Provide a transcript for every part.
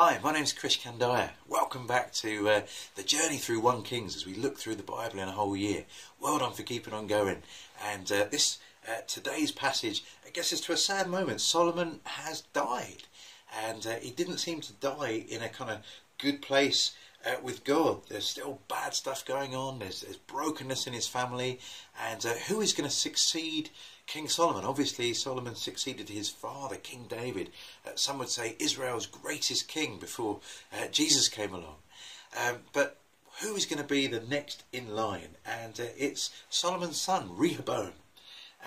Hi, my name's Krish Kandaya. Welcome back to the journey through 1 Kings as we look through the Bible in a whole year. Well done for keeping on going. And today's passage, I guess, is to a sad moment. Solomon has died, and he didn't seem to die in a kind of good place with God. There's still bad stuff going on. There's brokenness in his family, and who is going to succeed King Solomon? Obviously, Solomon succeeded his father, King David. Some would say Israel's greatest king before Jesus came along. But who is going to be the next in line? And it's Solomon's son, Rehoboam.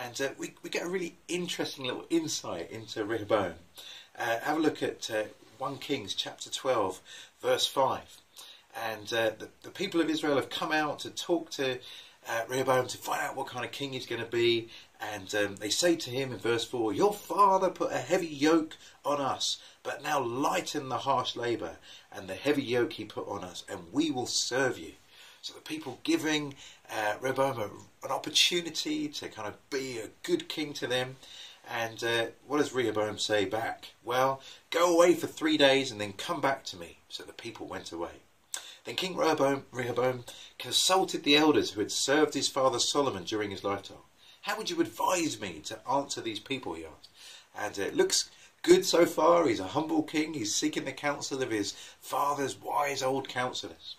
And we get a really interesting little insight into Rehoboam. Have a look at 1 Kings chapter 12, verse 5. And the people of Israel have come out to talk to Rehoboam to find out what kind of king he's going to be. And they say to him in verse 4, "Your father put a heavy yoke on us, but now lighten the harsh labour and the heavy yoke he put on us, and we will serve you." So the people giving Rehoboam an opportunity to kind of be a good king to them. And what does Rehoboam say back? "Well, go away for 3 days and then come back to me." So the people went away. Then King Rehoboam consulted the elders who had served his father Solomon during his lifetime. "How would you advise me to answer these people?" he asked. And it looks good so far. He's a humble king. He's seeking the counsel of his father's wise old counsellors.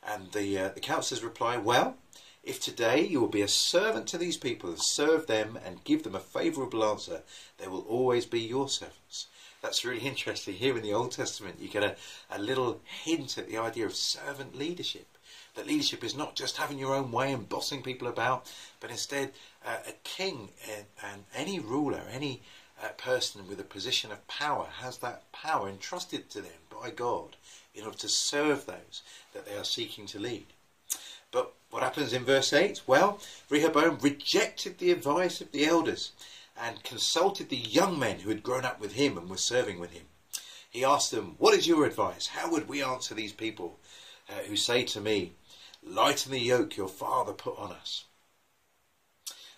And the counsellors reply, "Well, if today you will be a servant to these people and serve them and give them a favourable answer, they will always be your servants." That's really interesting. Here in the Old Testament, you get a little hint at the idea of servant leadership. That leadership is not just having your own way and bossing people about, but instead a king and any ruler, any person with a position of power has that power entrusted to them by God in order to serve those that they are seeking to lead. But what happens in verse 8? Well, Rehoboam rejected the advice of the elders and consulted the young men who had grown up with him and were serving with him. He asked them, "What is your advice? How would we answer these people who say to me, 'Lighten the yoke your father put on us'?"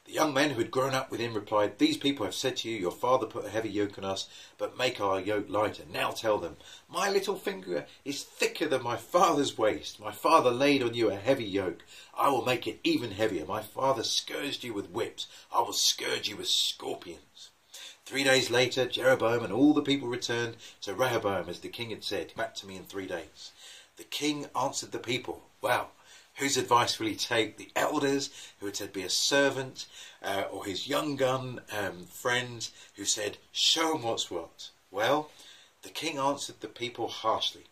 The young men who had grown up with him replied, "These people have said to you, 'Your father put a heavy yoke on us, but make our yoke lighter.' Now tell them, 'My little finger is thicker than my father's waist. My father laid on you a heavy yoke. I will make it even heavier. My father scourged you with whips. I will scourge you with scorpions.'" 3 days later, Jeroboam and all the people returned to Rehoboam as the king had said, "Back to me in 3 days." The king answered the people. Wow. Whose advice will he take? The elders who had said be a servant, or his young gun friend who said show him what's what? Well, the king answered the people harshly,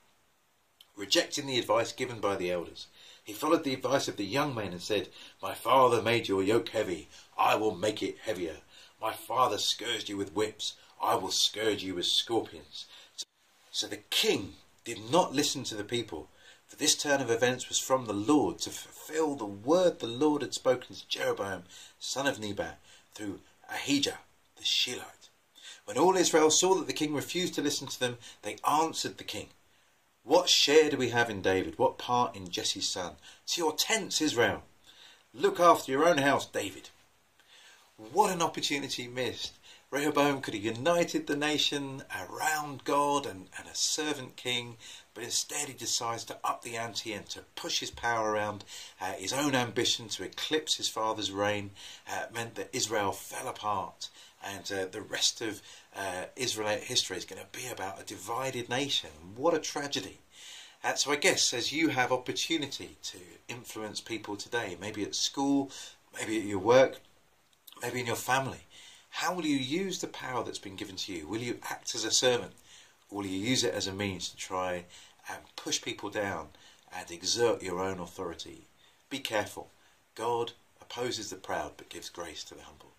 rejecting the advice given by the elders. He followed the advice of the young men and said, "My father made your yoke heavy. I will make it heavier. My father scourged you with whips. I will scourge you with scorpions." So the king did not listen to the people. For this turn of events was from the Lord to fulfill the word the Lord had spoken to Jeroboam, son of Nebat, through Ahijah the Shilite. When all Israel saw that the king refused to listen to them, they answered the king, "What share do we have in David? What part in Jesse's son? To your tents, Israel. Look after your own house, David." What an opportunity missed. Rehoboam could have united the nation around God and a servant king, but instead he decides to up the ante and to push his power around. His own ambition to eclipse his father's reign meant that Israel fell apart, and the rest of Israelite history is going to be about a divided nation. What a tragedy. So I guess as you have opportunity to influence people today, maybe at school, maybe at your work, maybe in your family, how will you use the power that's been given to you? Will you act as a servant? Or will you use it as a means to try and push people down and exert your own authority? Be careful. God opposes the proud but gives grace to the humble.